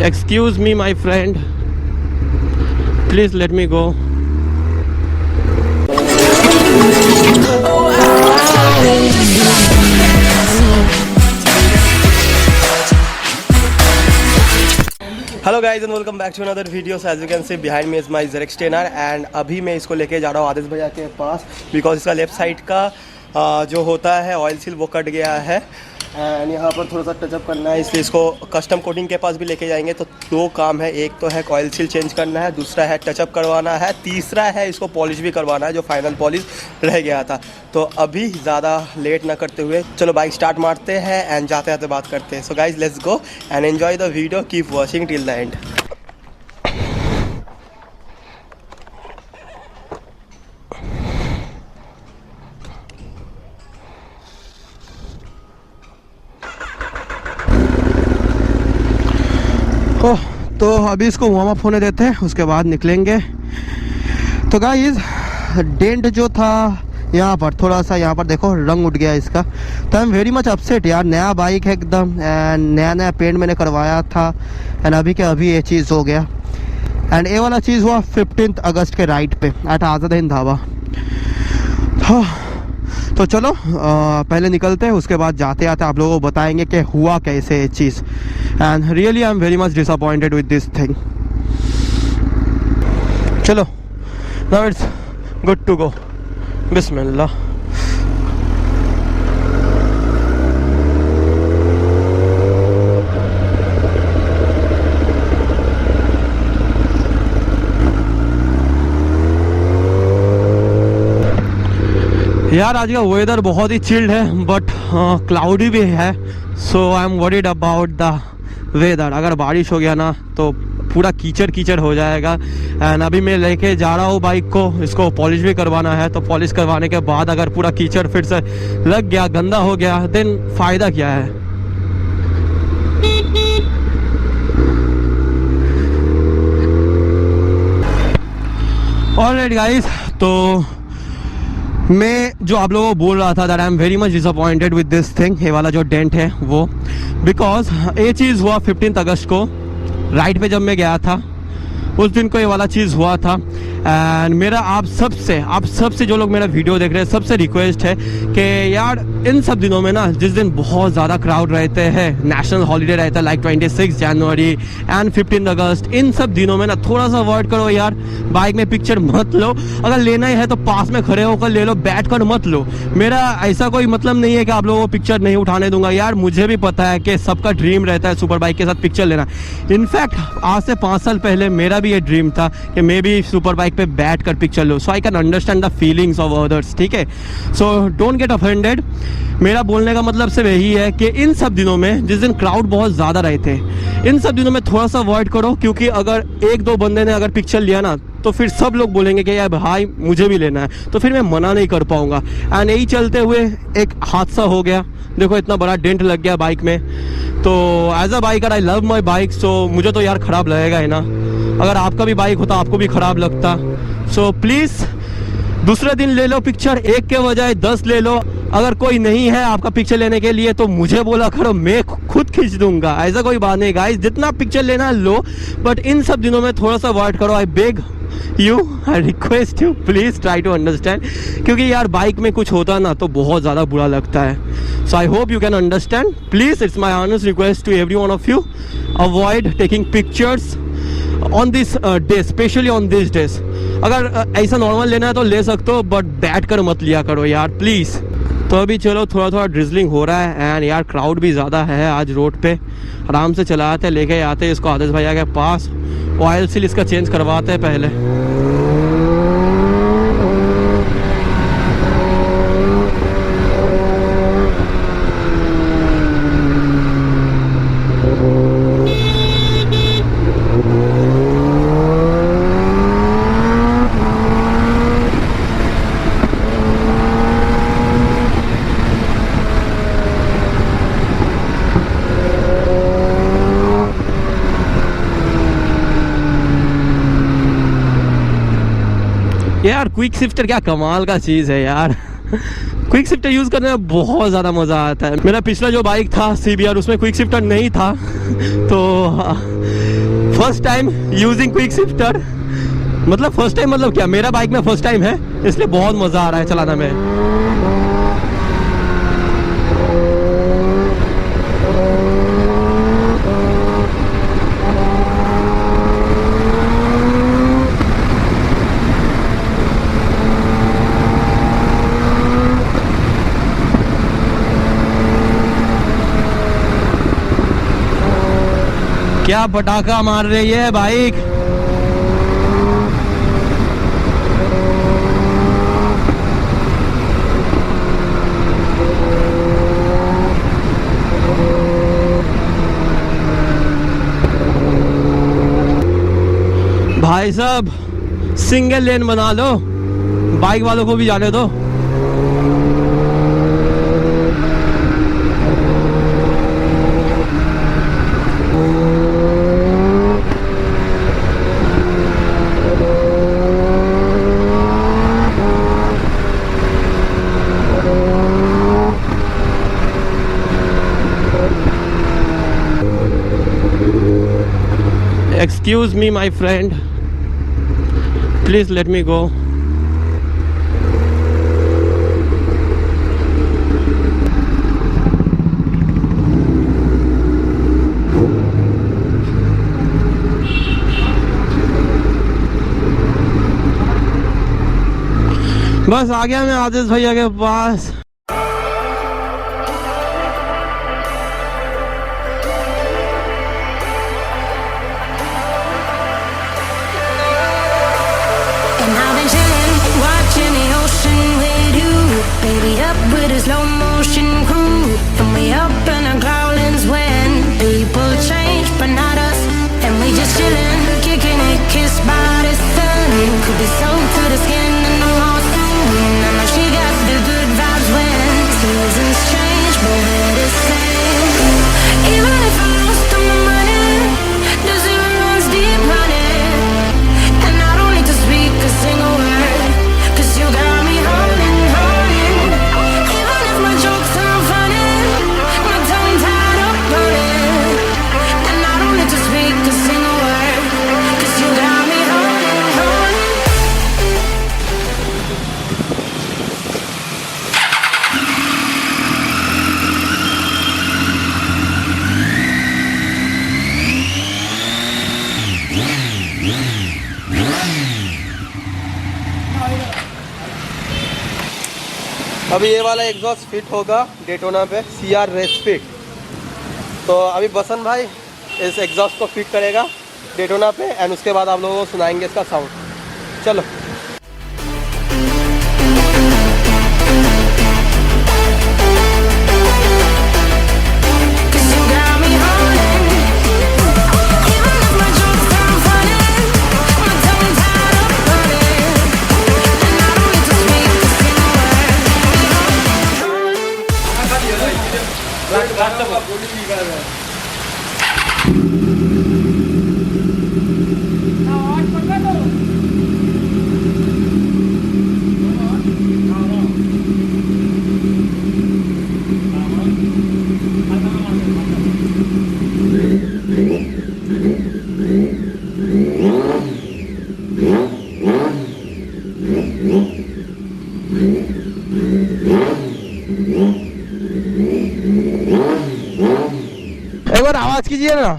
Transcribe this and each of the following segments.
Excuse me, my friend. Please let me go. Hello guys and welcome back to another video. As you can see behind me is my Zerex trainer and अभी मैं इसको लेके जा रहा हूँ आदित्य भैया के पास बिकॉज इसका लेफ्ट साइड का जो होता है ऑयल सील वो कट गया है एंड यहाँ पर थोड़ा सा टचअप करना है, इसलिए इसको कस्टम कोटिंग के पास भी लेके जाएंगे। तो दो काम है, एक तो है ऑयल सील चेंज करना है, दूसरा है टचअप करवाना है, तीसरा है इसको पॉलिश भी करवाना है जो फाइनल पॉलिश रह गया था। तो अभी ज़्यादा लेट ना करते हुए चलो बाइक स्टार्ट मारते हैं एंड जाते जाते बात करते हैं। So guys let's go and enjoy the video, keep watching till the end. तो अभी इसको वार्म अप होने देते हैं, उसके बाद निकलेंगे। तो गाइस डेंट जो था यहाँ पर थोड़ा सा, यहाँ पर देखो रंग उठ गया इसका। तो आई एम वेरी मच अपसेट यार, नया बाइक है एकदम एंड नया पेंट मैंने करवाया था एंड अभी के अभी ये चीज़ हो गया। एंड ये वाला चीज़ हुआ 15 अगस्त के राइट पे एट आज़ाद हिंद ढाबा। तो चलो पहले निकलते हैं, उसके बाद जाते आते आप लोगों को बताएंगे कि हुआ कैसे ये चीज़। And really I am very much disappointed with this thing. चलो now it's good to go. बिस्मिल्लाह। यार आज का वेदर बहुत ही चिल्ड है बट क्लाउडी भी है, so I am worried about the weather. अगर बारिश हो गया ना तो पूरा कीचड़ कीचड़ हो जाएगा। एंड अभी मैं लेके जा रहा हूँ बाइक को, इसको पॉलिश भी करवाना है। तो पॉलिश करवाने के बाद अगर पूरा कीचड़ फिर से लग गया, गंदा हो गया, देन फ़ायदा क्या है। ऑलराइट गाइस, तो मैं जो आप लोगों को बोल रहा था that I am very much disappointed with this thing, ये वाला जो डेंट है वो, बिकॉज ये चीज़ हुआ 15 अगस्त को राइड पे जब मैं गया था, उस दिन को ये वाला चीज़ हुआ था। एंड मेरा आप सबसे जो लोग मेरा वीडियो देख रहे हैं सबसे रिक्वेस्ट है कि यार इन सब दिनों में ना, जिस दिन बहुत ज़्यादा क्राउड रहते हैं, नेशनल हॉलीडे रहता है लाइक 26 जनवरी एंड 15 अगस्त, इन सब दिनों में ना थोड़ा सा अवॉइड करो यार। बाइक में पिक्चर मत लो, अगर लेना ही है तो पास में खड़े होकर ले लो, बैठ कर मत लो। मेरा ऐसा कोई मतलब नहीं है कि आप लोगों को पिक्चर नहीं उठाने दूंगा यार, मुझे भी पता है कि सबका ड्रीम रहता है सुपर बाइक के साथ पिक्चर लेना। इनफैक्ट आज से 5 साल पहले मेरा भी ये ड्रीम था कि मैं भी सुपर बाइक पे बैठ कर picture low, so I can understand the feelings of others, ठीक है। So don't get offended. मेरा बोलने का मतलब सिर्फ यही है कि इन सब दिनों में जिस दिन क्राउड बहुत ज़्यादा रहते हैं, इन सब दिनों में थोड़ा सा अवॉइड करो, क्योंकि अगर एक दो बंदे ने अगर पिक्चर लिया ना तो फिर सब लोग बोलेंगे कि यार भाई मुझे भी लेना है, तो फिर मैं मना नहीं कर पाऊंगा। एंड यही चलते हुए एक हादसा हो गया, देखो इतना बड़ा डेंट लग गया बाइक में। तो as a biker I love my bike, so मुझे तो यार ख़राब लगेगा ही ना। अगर आपका भी बाइक होता आपको भी ख़राब लगता। सो प्लीज़ दूसरे दिन ले लो पिक्चर, एक के बजाय 10 ले लो। अगर कोई नहीं है आपका पिक्चर लेने के लिए तो मुझे बोला करो, मैं खुद खींच दूंगा, ऐसा कोई बात नहीं गाइस। जितना पिक्चर लेना लो, बट इन सब दिनों में थोड़ा सा अवॉइड करो। I beg you, I request you, please try to understand, क्योंकि यार बाइक में कुछ होता ना तो बहुत ज़्यादा बुरा लगता है। So I hope you can understand. Please it's my honest request to every one of you, avoid taking pictures on this day, specially on this days. अगर ऐसा नॉर्मल लेना है तो ले सकते हो, बट बैठ कर मत लिया करो यार प्लीज़। तो अभी चलो थोड़ा थोड़ा ड्रिजलिंग हो रहा है एंड यार क्राउड भी ज़्यादा है आज रोड पे। आराम से चलाते लेके आते इसको आदित्य भैया के पास, ऑयल सील इसका चेंज करवाते हैं पहले। यार क्विक शिफ्टर क्या कमाल का चीज़ है यार। क्विक शिफ्टर यूज़ करने में बहुत ज़्यादा मज़ा आता है। मेरा पिछला जो बाइक था CBR, उसमें क्विक शिफ्टर नहीं था, तो first time using quick shifter, मतलब फर्स्ट टाइम मतलब क्या, मेरा बाइक में फर्स्ट टाइम है, इसलिए बहुत मज़ा आ रहा है चलाने में। क्या पटाखा मार रही है बाइक। भाई साहब सिंगल लेन बना लो, बाइक वालों को भी जाने दो। Excuse me, my friend. Please let me go. बस आ गया मैं आदित्य भैया के पास। Slow motion crew, and we up in our growlings when people change, but not us. And we just chillin', kicking it, kissed by the sun. Could be soaked to the skin in the monsoon. I know she got the good vibes when seasons change, but we're the same. Even if I'm lost on the money, the zero runs deep running, and I don't need to speak a single word, 'cause you got me holding. अभी ये वाला exhaust fit होगा Daytona पे CR race fit. तो अभी बसंत भाई इस exhaust को फिट करेगा डेटोना पे, एंड उसके बाद आप लोगों को सुनाएंगे इसका साउंड। चलो। एक बार आवाज कीजिए ना।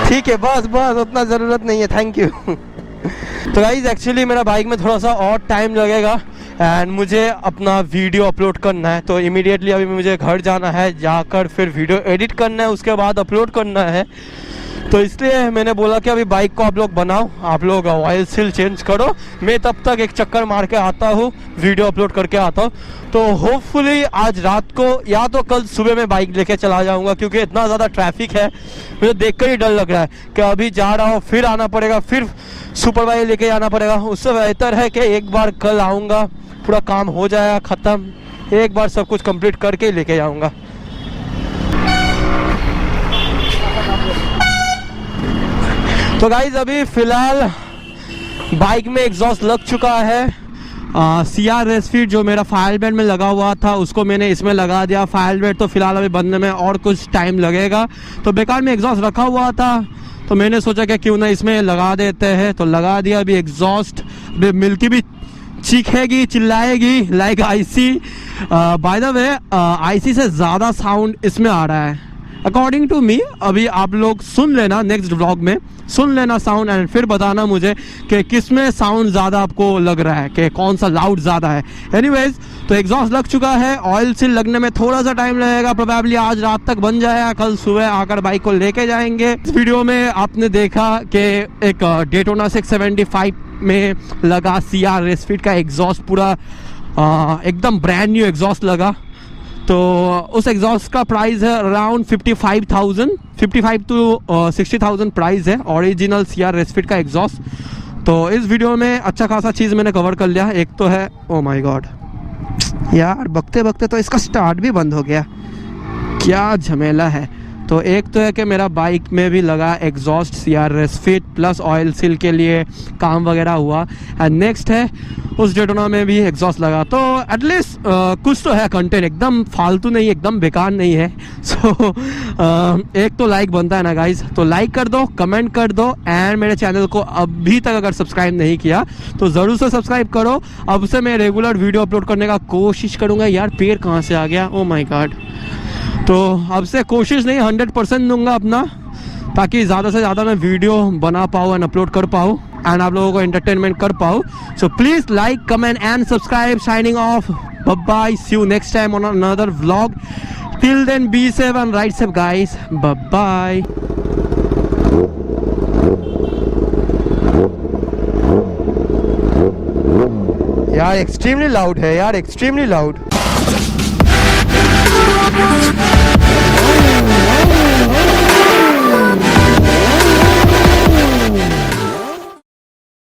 ठीक है, बस बस उतना ज़रूरत नहीं है, थैंक यू। तो गाइज एक्चुअली मेरा बाइक में थोड़ा सा और टाइम लगेगा एंड मुझे अपना वीडियो अपलोड करना है। तो इमीडिएटली अभी मुझे घर जाना है, जाकर फिर वीडियो एडिट करना है, उसके बाद अपलोड करना है। तो इसलिए मैंने बोला कि अभी बाइक को आप लोग बनाओ, आप लोग ऑयल सील चेंज करो, मैं तब तक एक चक्कर मार के आता हूँ, वीडियो अपलोड करके आता हूँ। तो होपफुली आज रात को या तो कल सुबह में बाइक लेके चला जाऊँगा, क्योंकि इतना ज़्यादा ट्रैफिक है, मुझे देखकर ही डर लग रहा है कि अभी जा रहा हूँ फिर आना पड़ेगा, फिर सुपर बाइक लेके जाना पड़ेगा। उससे बेहतर है कि एक बार कल आऊँगा, पूरा काम हो जाएगा ख़त्म, एक बार सब कुछ कंप्लीट करके लेके जाऊँगा। तो गाइज अभी फ़िलहाल बाइक में एग्जॉस्ट लग चुका है CR रेसफिट जो मेरा फायर बेड में लगा हुआ था उसको मैंने इसमें लगा दिया। फायर बेड तो फिलहाल अभी बनने में और कुछ टाइम लगेगा, तो बेकार में एग्जॉस्ट रखा हुआ था तो मैंने सोचा कि क्यों ना इसमें लगा देते हैं, तो लगा दिया। अभी एग्जॉस्ट मिल्की भी चीखेगी, चिल्लाएगी like IC. By the way IC से ज़्यादा साउंड इसमें आ रहा है अकॉर्डिंग टू मी। अभी आप लोग सुन लेना, नेक्स्ट व्लॉग में सुन लेना साउंड एंड फिर बताना मुझे कि किस में साउंड ज़्यादा आपको लग रहा है, कि कौन सा लाउड ज़्यादा है। एनीवेज, तो एग्जॉस्ट लग चुका है। ऑयल सील लगने में थोड़ा सा टाइम लगेगा, प्रोबेबली आज रात तक बन जाएगा, कल सुबह आकर बाइक को लेके जाएंगे। इस वीडियो में आपने देखा कि एक डेटोना 675 में लगा CR रेसफिट का एग्जॉस्ट पूरा एकदम ब्रांड न्यू एग्जॉस्ट लगा। तो उस एग्जॉस्ट का प्राइस है अराउंड 55 to 60,000 प्राइस है, ओरिजिनल CR रेसफिट का एग्जॉस्ट। तो इस वीडियो में अच्छा खासा चीज़ मैंने कवर कर लिया। एक तो है, ओ माय गॉड यार, बकते बकते तो इसका स्टार्ट भी बंद हो गया, क्या झमेला है। तो एक तो है कि मेरा बाइक में भी लगा exhaust CR Racefit plus oil seal के लिए काम वगैरह हुआ। एंड नेक्स्ट है उस डेटोना में भी एग्जॉस्ट लगा, तो एटलीस्ट कुछ तो है कंटेंट, एकदम फालतू नहीं, एकदम बेकार नहीं है। सो एक तो लाइक बनता है ना गाइज, तो लाइक कर दो, कमेंट कर दो एंड मेरे चैनल को अभी तक अगर सब्सक्राइब नहीं किया तो ज़रूर से सब्सक्राइब करो। अब से मैं रेगुलर वीडियो अपलोड करने का कोशिश करूँगा। यार पैर कहाँ से आ गया, ओ माई गॉड। तो अब से कोशिश नहीं, 100% दूंगा अपना, ताकि ज़्यादा से ज़्यादा मैं वीडियो बना पाऊँ एंड अपलोड कर पाऊँ एंड आप लोगों को एंटरटेनमेंट कर पाऊँ। So please like, comment and subscribe. Signing off, bye bye, see you next time on another vlog. Till then be safe and ride safe guys, bye bye. यार extremely loud है यार, extremely loud.